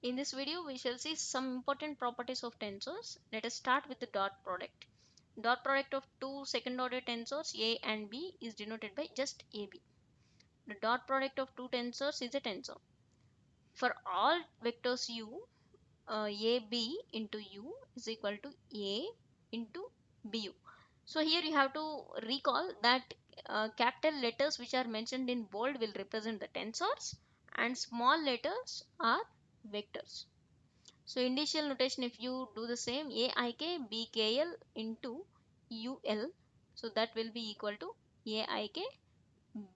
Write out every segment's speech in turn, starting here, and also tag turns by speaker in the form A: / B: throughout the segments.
A: In this video, we shall see some important properties of tensors. Let us start with the dot product. Dot product of two second order tensors A and B is denoted by just AB. The dot product of two tensors is a tensor. For all vectors U, AB into U is equal to A into BU. So here you have to recall that capital letters which are mentioned in bold will represent the tensors and small letters are vectors. So initial notation, if you do the same, AIK BKL into UL, so that will be equal to AIK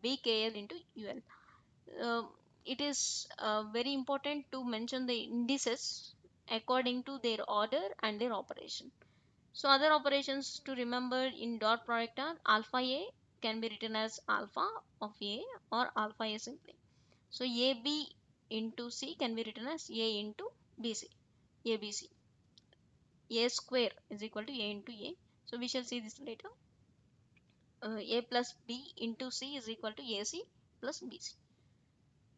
A: BKL into UL. It is very important to mention the indices according to their order and their operation. So other operations to remember in dot product are alpha A can be written as alpha of A or alpha A simply. So AB into C can be written as A into BC. ABC. A square is equal to A into A. So we shall see this later. A plus B into C is equal to AC plus BC.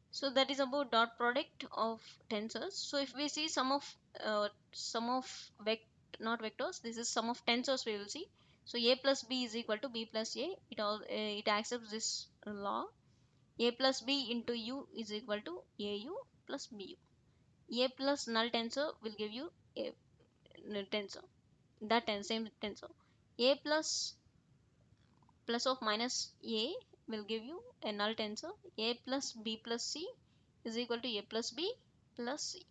A: So that is about dot product of tensors. So if we see sum of not vectors, this is sum of tensors we will see. So A plus B is equal to B plus A. It accepts this law. A plus B into U is equal to AU plus BU. A plus null tensor will give you a tensor. That same tensor. A plus of minus A will give you a null tensor. A plus B plus C is equal to A plus B plus C.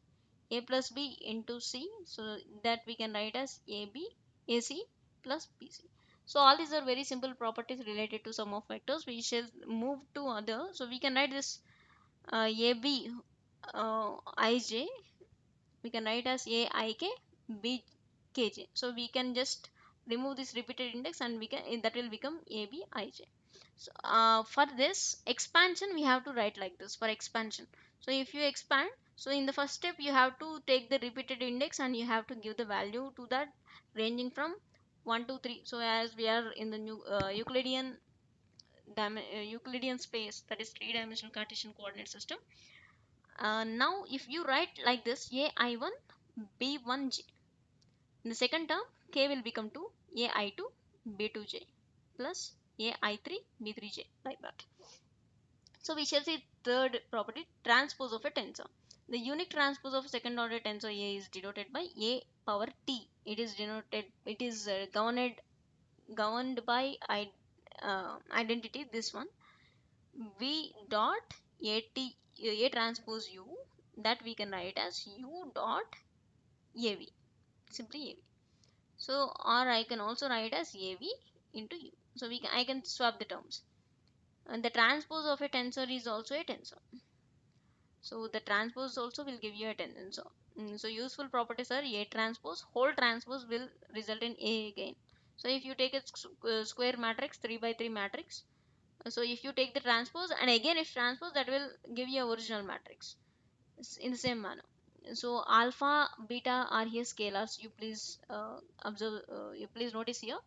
A: A plus B into C, so that we can write as AC plus BC. So all these are very simple properties related to sum of vectors. We shall move to other. So we can write this AB IJ, we can write as AIK BKJ. So we can just remove this repeated index and we can that will become ABIJ. So for this expansion we have to write like this for expansion. So if you expand, so in the first step you have to take the repeated index and you have to give the value to that ranging from 1 to 3. So as we are in the new Euclidean space, that is three-dimensional Cartesian coordinate system. Now if you write like this, AI1 B1J, in the second term K will become 2, AI2 B2J plus AI3 B3J, like that. So we shall see third property, transpose of a tensor. The unique transpose of second order tensor A is denoted by A power T. It is governed by identity, this one, V dot A transpose U, that we can write as U dot AV, simply AV. So or I can also write as AV into U. So I can swap the terms. And the transpose of a tensor is also a tensor. So the transpose also will give you a tensor. So useful properties are A transpose, whole transpose will result in A again. So if you take a square matrix, 3 by 3 matrix, so if you take the transpose and again if transpose, that will give you a original matrix in the same manner. So alpha beta are here scalars, you please observe, you please notice here.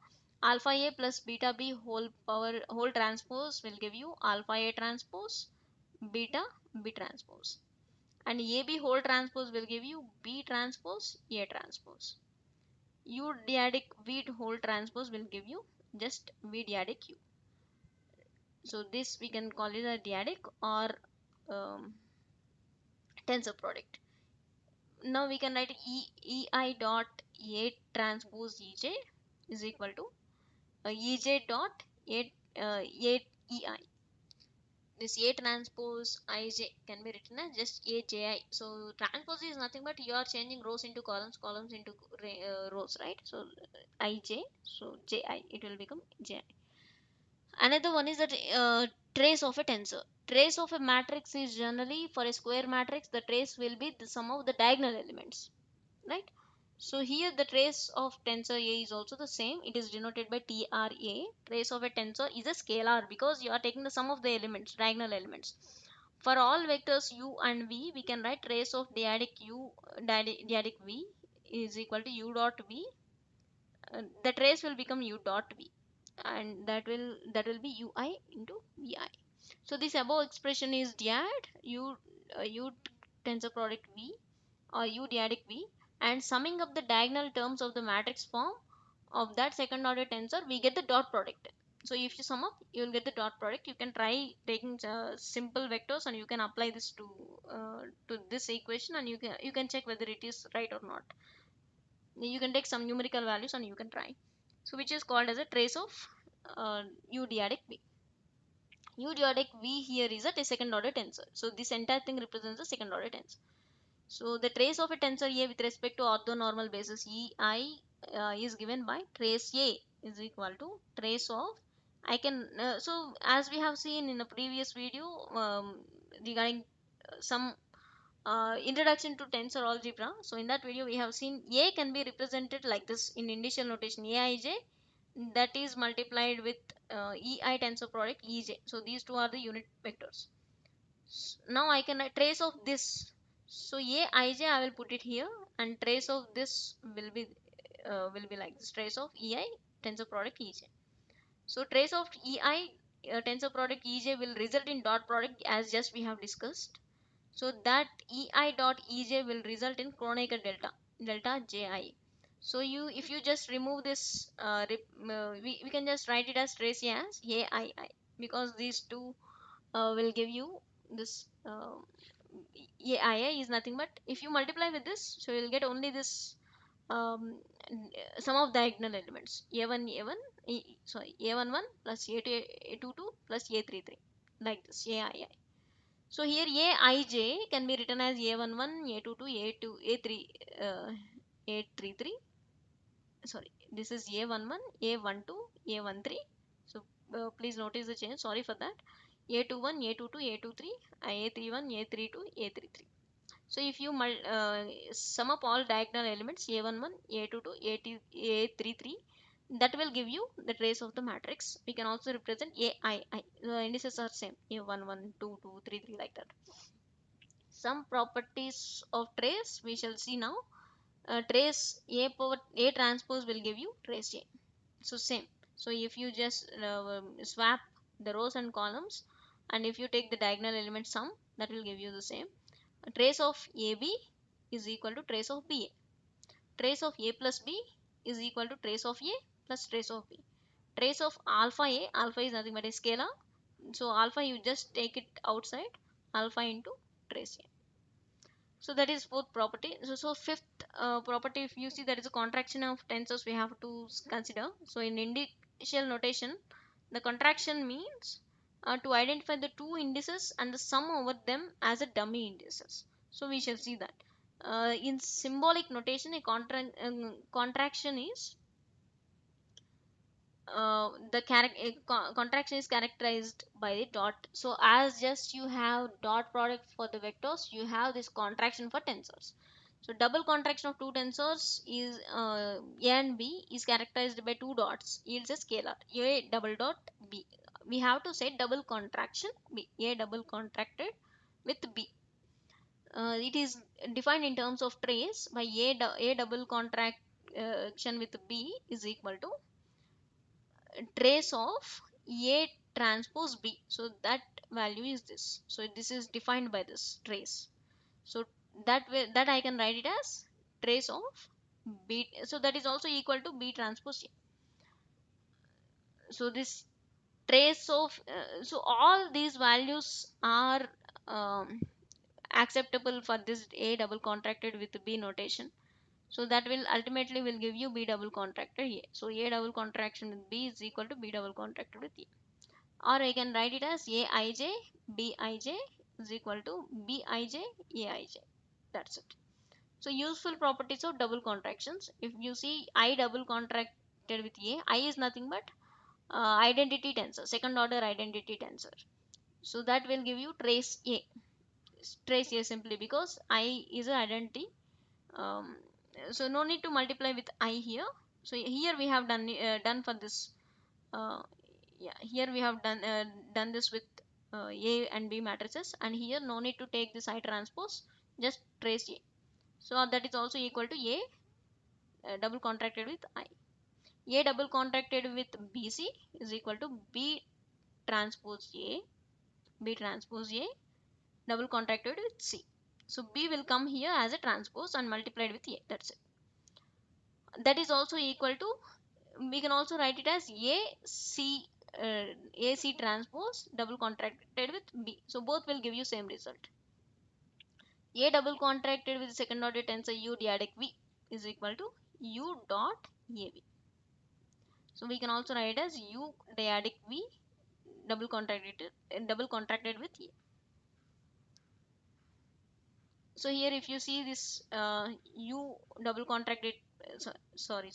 A: Alpha A plus beta B whole transpose will give you alpha A transpose beta B transpose, and AB whole transpose will give you B transpose A transpose. U dyadic V whole transpose will give you just V dyadic U. So this we can call it a dyadic or tensor product. Now we can write EI dot A transpose EJ is equal to EJ dot A EI. This A transpose IJ can be written as just AJI. So transpose is nothing but you are changing rows into columns, columns into rows, right? So IJ, so JI, it will become JI. Another one is that trace of a tensor. Trace of a matrix is generally for a square matrix, the trace will be the sum of the diagonal elements, right? So here the trace of tensor A is also the same. It is denoted by TRA. Trace of a tensor is a scalar because you are taking the sum of the elements, diagonal elements. For all vectors U and V, we can write trace of dyadic V is equal to U dot V. The trace will become U dot V, and that will be UI into VI. So this above expression is dyad U tensor product V or U dyadic V, and summing up the diagonal terms of the matrix form of that second order tensor, we get the dot product. So if you sum up, you will get the dot product. You can try taking simple vectors and you can apply this to this equation, and you can check whether it is right or not. You can take some numerical values and you can try. So which is called as a trace of U dyadic V. U dyadic V here is a second order tensor. So this entire thing represents the second order tensor. So the trace of a tensor A with respect to orthonormal basis EI is given by trace A is equal to trace of, I can so as we have seen in a previous video regarding some introduction to tensor algebra. So in that video we have seen A can be represented like this in initial notation Aij, that is multiplied with EI tensor product Ej. So these two are the unit vectors. Now I can trace of this. So Aij I will put it here, and trace of this will be like this, trace of EI tensor product Ej. So trace of EI tensor product Ej will result in dot product as just we have discussed. So that EI dot EJ will result in Kronecker delta JI. So if you just remove this we can just write it as trace A as AII, because these two will give you this AII is nothing but, if you multiply with this, so you'll get only this um, sum of diagonal elements A1 A1 sorry A11 plus A2 A22 plus A33, like this AII. So here Aij can be written as A11, A22, A2, A3, A33. Sorry, this is A11, A12, A13. So please notice the change. Sorry for that. A21, A22, A23, A31, A32, A33. So if you sum up all diagonal elements A11, A22, A33, that will give you the trace of the matrix. We can also represent AII. The indices are same, A11, 2, 2, 3, 3, like that. Some properties of trace we shall see now. Trace A power A transpose will give you trace A. So same. So if you just swap the rows and columns, and if you take the diagonal element sum, that will give you the same. A trace of AB is equal to trace of BA. Trace of A plus B is equal to trace of A plus trace of B. Trace of alpha A, alpha is nothing but a scalar. So alpha you just take it outside, alpha into trace A. So that is fourth property. So fifth property, if you see, that is a contraction of tensors we have to consider. So in initial notation, the contraction means to identify the two indices and the sum over them as a dummy indices. So we shall see that. In symbolic notation, a contraction is contraction is characterized by the dot. So as just you have dot product for the vectors, you have this contraction for tensors. So double contraction of two tensors is A and B is characterized by two dots, yields a scalar A double dot B. We have to say double contraction B, A double contracted with B. It is defined in terms of trace by A double contraction with B is equal to trace of A transpose B. So that value is this. So this is defined by this trace. So that way, that I can write it as trace of B. So that is also equal to B transpose A. So this trace of so all these values are acceptable for this A double contracted with B notation. So that will ultimately will give you B double contracted A. So A double contraction with B is equal to B double contracted with A. Or I can write it as Aij Bij is equal to Bij Aij. That's it. So useful properties of double contractions. If you see I double contracted with A, I is nothing but identity tensor, second order identity tensor. So that will give you trace A. Trace A simply because I is an identity. Um, so no need to multiply with I here. So here we have done for this. Yeah, here we have done this with A and B matrices, and here no need to take this I transpose, just trace A. So that is also equal to A double contracted with I. A double contracted with BC is equal to B transpose A, B transpose A double contracted with C. So B will come here as a transpose and multiplied with A. That's it. That is also equal to, we can also write it as AC, AC transpose double contracted with B. So both will give you same result. A double contracted with second order tensor U dyadic V is equal to U dot AB. So we can also write it as U dyadic V double contracted with A. So here if you see this U double contracted, sorry,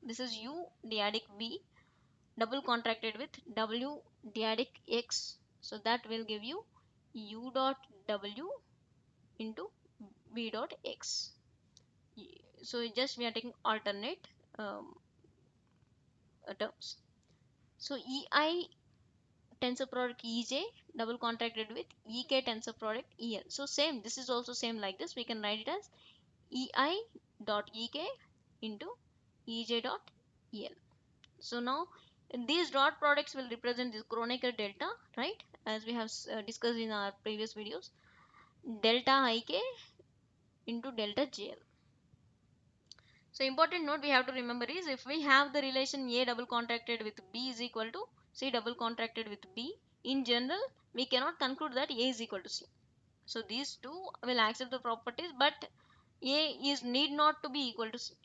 A: this is U dyadic V double contracted with W dyadic X. So that will give you U dot W into V dot X. So just we are taking alternate um, terms. So EI tensor product EJ double contracted with EK tensor product EL. So same, this is also same like this. We can write it as EI dot EK into EJ dot EL. So now these dot products will represent this Kronecker delta, right? As we have discussed in our previous videos, delta IK into delta JL. So important note we have to remember is, if we have the relation A double contracted with B is equal to C double contracted with B, in general we cannot conclude that A is equal to C. So these two will accept the properties, but A is need not to be equal to C.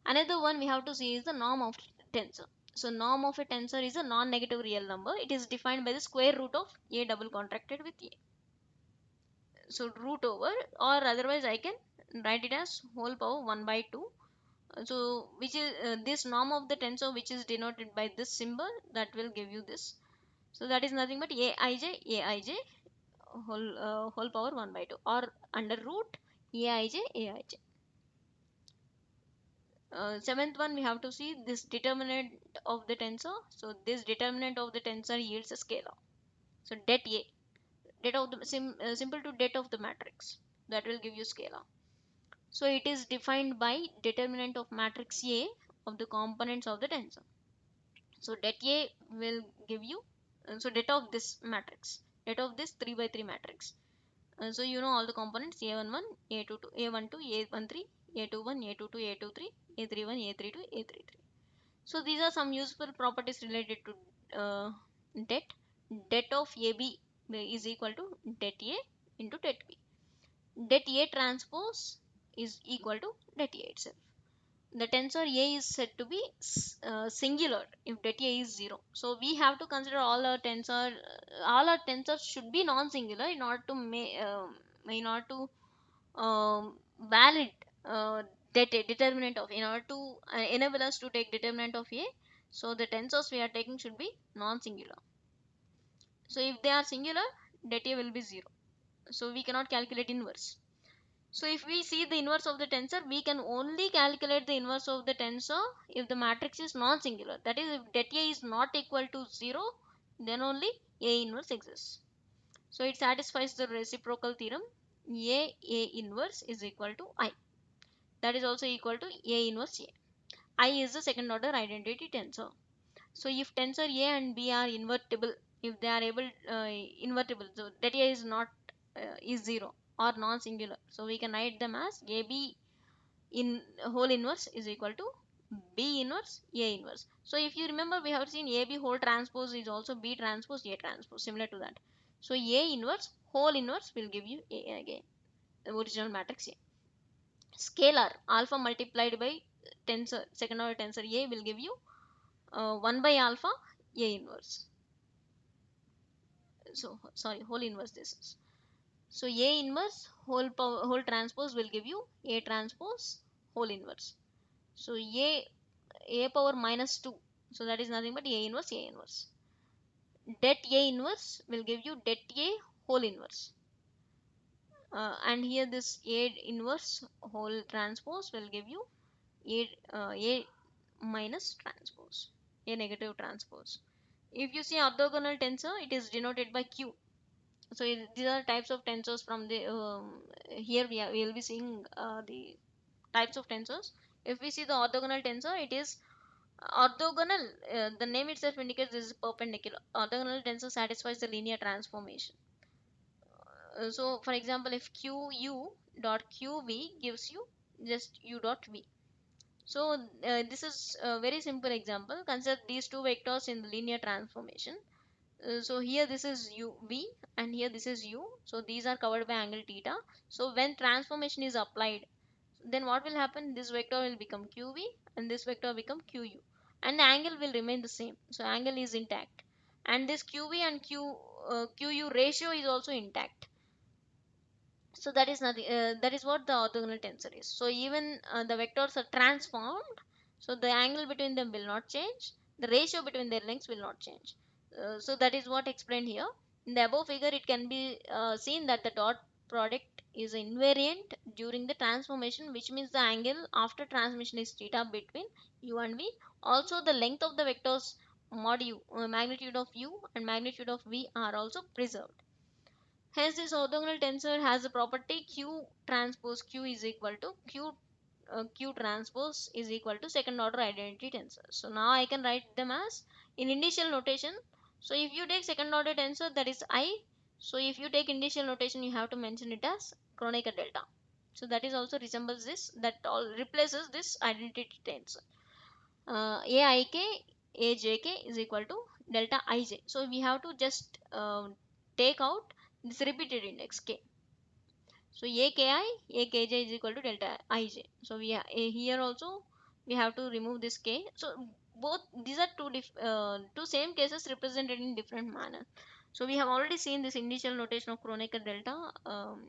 A: Another one we have to see is the norm of tensor. So norm of a tensor is a non-negative real number. It is defined by the square root of A double contracted with A. So root over, or otherwise I can write it as whole power 1 by 2. So which is this norm of the tensor, which is denoted by this symbol, that will give you this. So that is nothing but Aij whole power 1 by 2, or under root Aij. Seventh one we have to see this determinant of the tensor. So this determinant of the tensor yields a scalar. So det of the simple to det of the matrix, that will give you scalar. So it is defined by determinant of matrix A of the components of the tensor. So det A will give you, so det of this matrix, det of this 3 by 3 matrix. So you know all the components A11, A22, A12, A13, A21, A22, A23, A31, A32, A33. So these are some useful properties related to det. Det of AB is equal to det A into det B. Det A transpose is equal to det A itself. The tensor A is said to be singular if det A is 0. So we have to consider all our tensors should be non-singular in order to valid determinant of, in order to enable us to take determinant of A. So the tensors we are taking should be non-singular. So if they are singular, det A will be 0. So we cannot calculate inverse. So if we see the inverse of the tensor, we can only calculate the inverse of the tensor if the matrix is non-singular. That is, if det A is not equal to 0, then only A inverse exists. So it satisfies the reciprocal theorem. A inverse is equal to I. That is also equal to A inverse A. I is the second order identity tensor. So if tensor A and B are invertible, if they are able invertible, so that A is not is 0 or non-singular, so we can write them as AB in whole inverse is equal to B inverse A inverse. So if you remember, we have seen AB whole transpose is also B transpose A transpose, similar to that. So A inverse whole inverse will give you A again, the original matrix A. Scalar alpha multiplied by tensor second order tensor A will give you 1 by alpha A inverse. So sorry, whole inverse this is. So A inverse whole transpose will give you A transpose whole inverse. So A power minus 2. So that is nothing but A inverse A inverse. Det A inverse will give you det A whole inverse. And here this A inverse whole transpose will give you A minus transpose, A negative transpose. If you see orthogonal tensor, it is denoted by Q. So these are types of tensors from the here we will be seeing the types of tensors. If we see the orthogonal tensor, it is orthogonal. The name itself indicates this is perpendicular. Orthogonal tensor satisfies the linear transformation. So for example, if qu dot qv gives you just u dot v. So this is a very simple example. Consider these two vectors in the linear transformation. So here this is u v and here this is u. So these are covered by angle theta. So when transformation is applied, then what will happen? This vector will become qv and this vector become qu, and the angle will remain the same. So angle is intact, and this qv and qu ratio is also intact. So that is nothing. That is what the orthogonal tensor is. So even the vectors are transformed, so the angle between them will not change. The ratio between their lengths will not change. So that is what explained here. In the above figure, it can be seen that the dot product is invariant during the transformation, which means the angle after transformation is theta between u and v. Also, the length of the vectors mod u, magnitude of u and magnitude of v are also preserved. Hence, this orthogonal tensor has the property q transpose q is equal to q transpose is equal to second order identity tensor. So now I can write them as in initial notation. So if you take second order tensor, that is I. So if you take initial notation, you have to mention it as Kronecker delta. So that is also resembles this, that all replaces this identity tensor. Aik Ajk is equal to delta Ij. So we have to just take out this repeated index k. So aki akj is equal to delta ij. So here also we have to remove this k. So both these are two same cases represented in different manner. So we have already seen this initial notation of Kronecker delta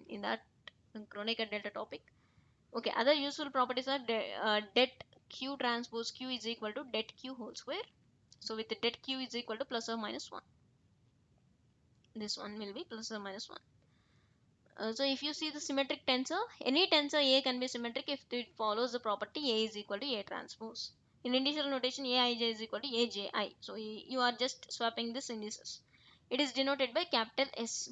A: in that Kronecker delta topic. Okay, other useful properties are det q transpose q is equal to det q whole square. So with the det q is equal to plus or minus 1. This one will be plus or minus 1. So if you see the symmetric tensor, any tensor A can be symmetric if it follows the property A is equal to A transpose. In initial notation, Aij is equal to Aji. So you are just swapping this indices. It is denoted by capital S,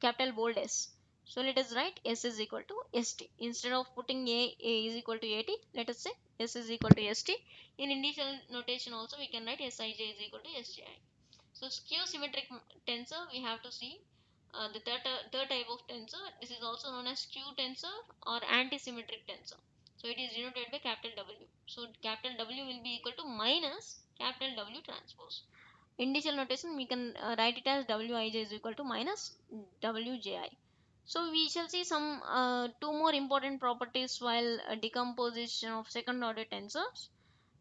A: capital bold S. So let us write S is equal to St. Instead of putting A is equal to At, let us say S is equal to St. In initial notation also we can write Sij is equal to Sji. So skew symmetric tensor we have to see the third type of tensor. This is also known as skew tensor or antisymmetric tensor. So it is denoted by capital W. So capital W will be equal to minus capital W transpose. Initial notation we can write it as Wij is equal to minus Wji. So we shall see some two more important properties while decomposition of second order tensors.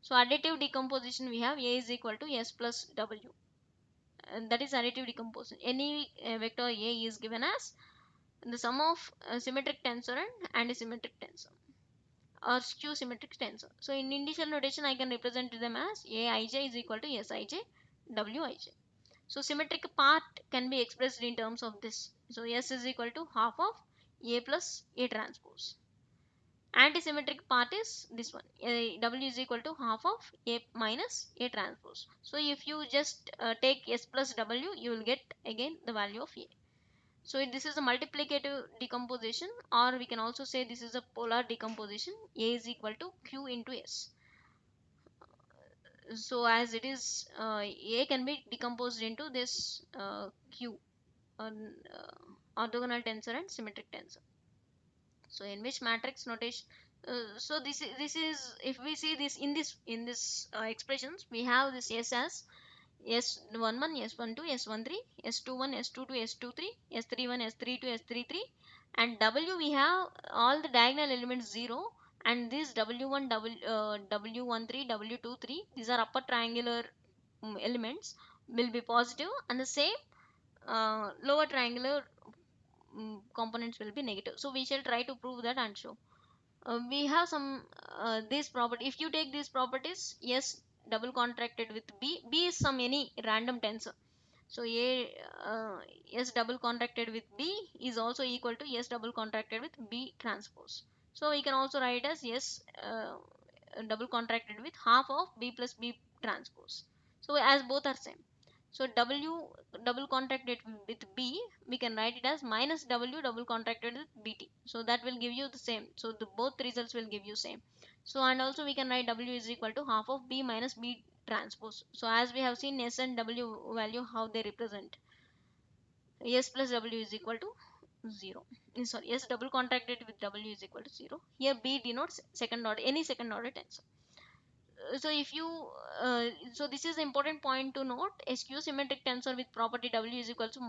A: So additive decomposition we have A is equal to S plus W, and that is additive decomposition. Any vector A is given as the sum of symmetric tensor and antisymmetric tensor or skew symmetric tensor. So in initial notation I can represent them as Aij is equal to Sij Wij. So symmetric part can be expressed in terms of this. So S is equal to half of A plus A transpose. Antisymmetric part is this one. W is equal to half of A minus A transpose. So if you just take S plus W, you will get again the value of A. So this is a multiplicative decomposition, or we can also say this is a polar decomposition. A is equal to Q into S. So as it is, A can be decomposed into this Q, orthogonal tensor and symmetric tensor. So in which matrix notation, so this is if we see this in this expressions, we have this S as S11, S12, S13, S21, S22, S23, S31, S32, S33, and W we have all the diagonal elements 0, and this W1, W13, W23, these are upper triangular elements will be positive, and the same lower triangular components will be negative. So we shall try to prove that and show. We have some this property. If you take these properties, yes, double contracted with B is some any random tensor. So S double contracted with B is also equal to S double contracted with B transpose. So we can also write as S double contracted with half of B plus B transpose. So as both are same. So W double contracted with B, we can write it as minus W double contracted with BT. So that will give you the same. So the both results will give you same. So and also we can write W is equal to half of B minus B transpose. So as we have seen S and W value how they represent. S plus W is equal to 0. Sorry, S double contracted with W is equal to 0. Here B denotes second order, any second order tensor. So if you so this is an important point to note. A skew symmetric tensor with property W is equal to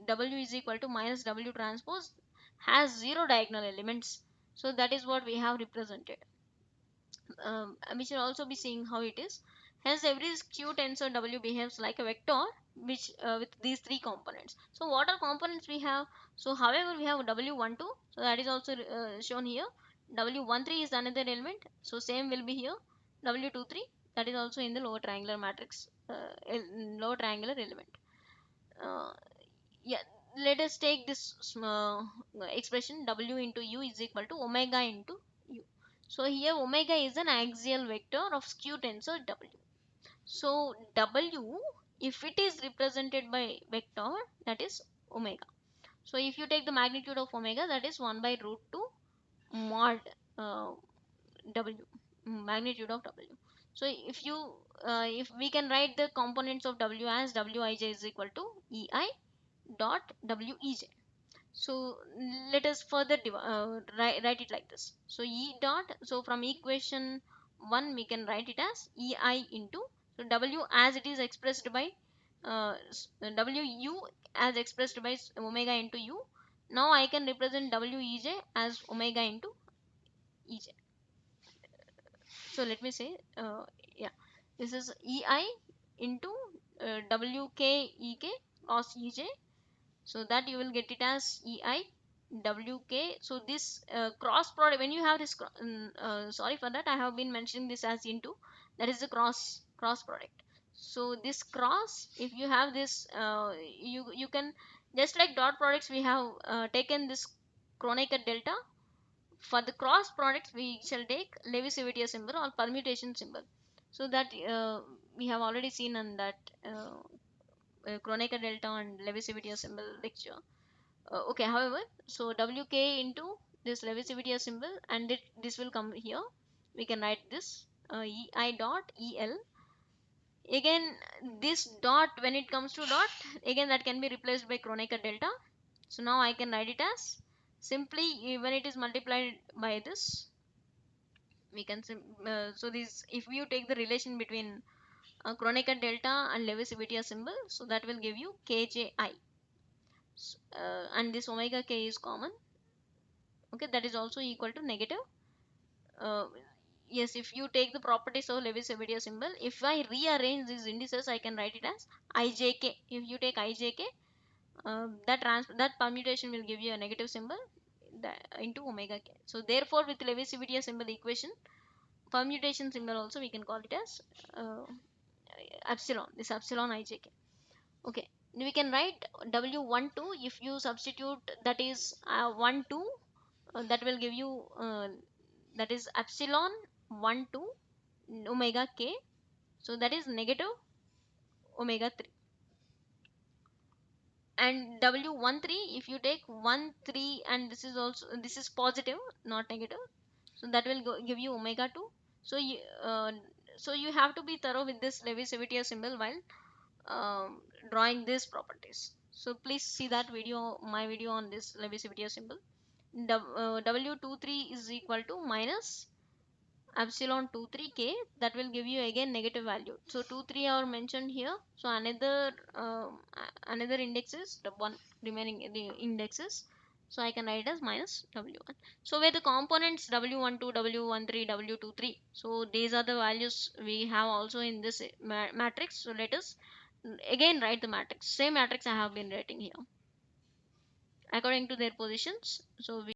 A: W is equal to minus W transpose has zero diagonal elements. So that is what we have represented. We should also be seeing how it is. Hence, every skew tensor W behaves like a vector, which with these three components. So, what are components we have? So, however, we have W12, so that is also shown here. W13 is another element, so same will be here. W23, that is also in the lower triangular matrix, lower triangular element. Uh, yeah, let us take this expression W into U is equal to omega into U. So here omega is an axial vector of skew tensor W. So W, if it is represented by vector, that is omega. So if you take the magnitude of omega, that is 1 by root 2 mod uh, W, magnitude of W. So if we can write the components of W as Wij is equal to Ei dot Wij. So let us further write it like this. So E dot, so from equation 1 we can write it as Ei into, so W as it is expressed by Wu as expressed by omega into U. Now I can represent Wij as omega into Ej. So let me say, yeah, this is Ei into Wk cos Ej. So that you will get it as Ei Wk. So this cross product, when you have this sorry for that, I have been mentioning this as into, that is the cross product. So this cross, if you have this you can, just like dot products, we have taken this Kronecker delta. For the cross products we shall take Levy-Civittier symbol or permutation symbol. So that we have already seen on that Kronecker delta and Levy-Civittier symbol lecture. Okay, however, so Wk into this Levy-Civittier symbol, and this will come here. We can write this Ei dot El. Again, this dot, when it comes to dot, again that can be replaced by Kronecker delta. So now I can write it as simply, when it is multiplied by this, we can so this, if you take the relation between Kronecker delta and Levy-Civittier symbol, so that will give you Kji. And this omega k is common. Okay, that is also equal to negative. uh, yes, if you take the properties of Levy-Civittier symbol, if I rearrange these indices, I can write it as ijk. If you take ijk, that permutation will give you a negative symbol into omega k. So therefore, with Levy-Civittier symbol equation, permutation symbol also we can call it as epsilon. This epsilon ijk. Okay, we can write W12. If you substitute, that is 1 2, that will give you that is epsilon 1 2 omega k. So that is negative omega 3. And W13, if you take 1 3, and this is also, this is positive, not negative, so that will give you omega 2. So you have to be thorough with this Levy-Civittier symbol while drawing these properties. So please see that video, my video on this Levy-Civittier symbol. W23 is equal to minus epsilon 23 k, that will give you again negative value. So 2 3 are mentioned here. So another index is the one remaining the indexes. So I can write as minus W1. So where the components W12 W13 W23, so these are the values we have also in this matrix. So let us again write the matrix, same matrix I have been writing here according to their positions. So we